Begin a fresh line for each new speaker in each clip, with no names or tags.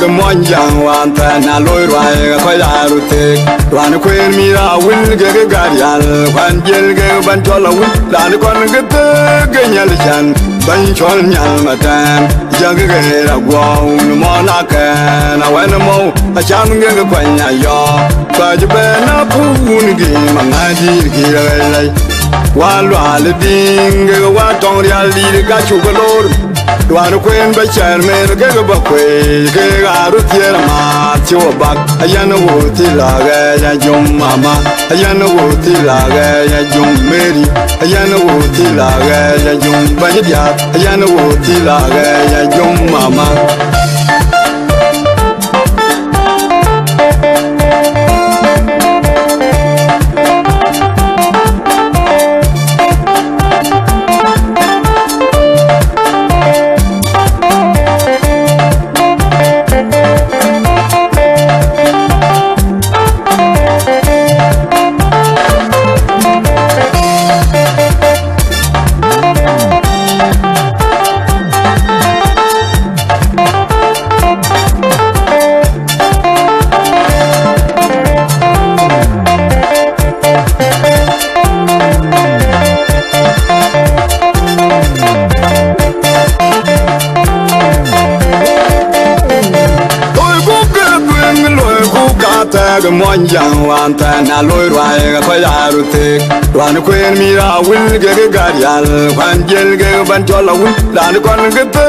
Mon jang wan ta na loy roi ko ya ru te wan kwen mi ra wil ge gar yal kwan jel ge ban chol wil dan kon ge te ge nyal chan ban chol nyal ma tan jang ge ra gwa mo na ka na wan mo a cham ge kwan ya yo ba je be na pu ni ge ma na di ge ra lai wa lwa le ding ge wa tong rial di ga chu ko lor Duan queen by chairman, get a buckway, get out of here, ma, to a back, a yana woody laga, young mama, a yana woody laga, young Mary, a yana woody laga, young Badia, a yana woody laga, young mama. Mon jang wan ta na loy roi ko ya ru te wan kwen mi ra wil ge gar yal kwan jel ge ban chol wil dan kon ge te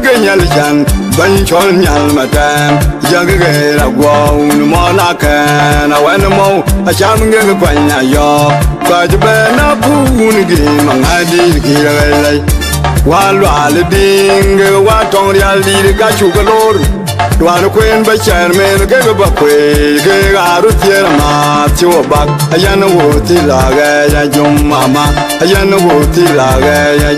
ge nyal chan ban chol nyal ma tan jang ge ra gwa mo na ka na wan mo a cham ge kwan ya yo ka je be na pu ni ge ma nga di ge lai wa lwa le ding ge wa tong rial di ga chu ga lor Duan queen by chairman, get a buckway, get out of here, ma, to a back, a yana woody laga, young mama, a yana woody laga,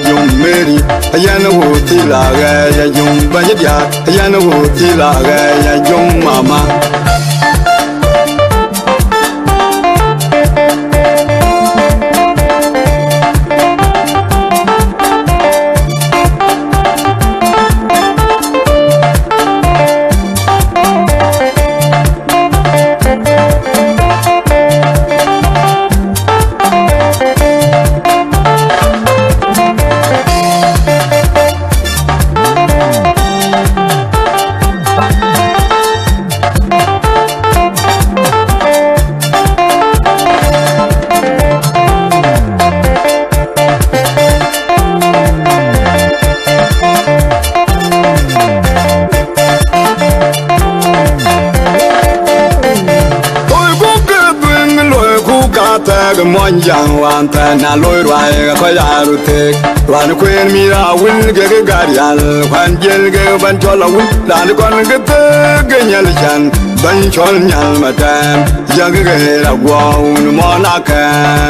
young Mary, a yana woody laga, young Badia, a yana woody laga, young mama. Mon jang wan ta na loy roi ko ya ru te wan queen mi ra wil ge gar yal kwan jel ge ban chol wil dan kon ge te ge nyal chan ban chol nyal ma tan jang ge ra gwa mo na ka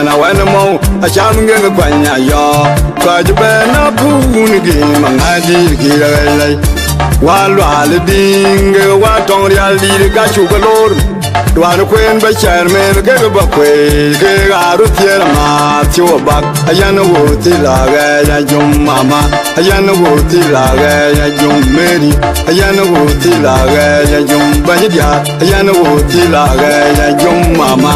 na wan mo a cham ge kwan ya yo ka je be na pu ni ge ma nga di ge lai wa lwa le ding ge wa tong rial di ga chu ga lor Duan queen by chairman, get a buckway, get out of here, ma, to a back, a yana woody laga, young mama, a yana woody laga, young Mary, a yana woody laga, young Badia, a yana woody laga, young mama.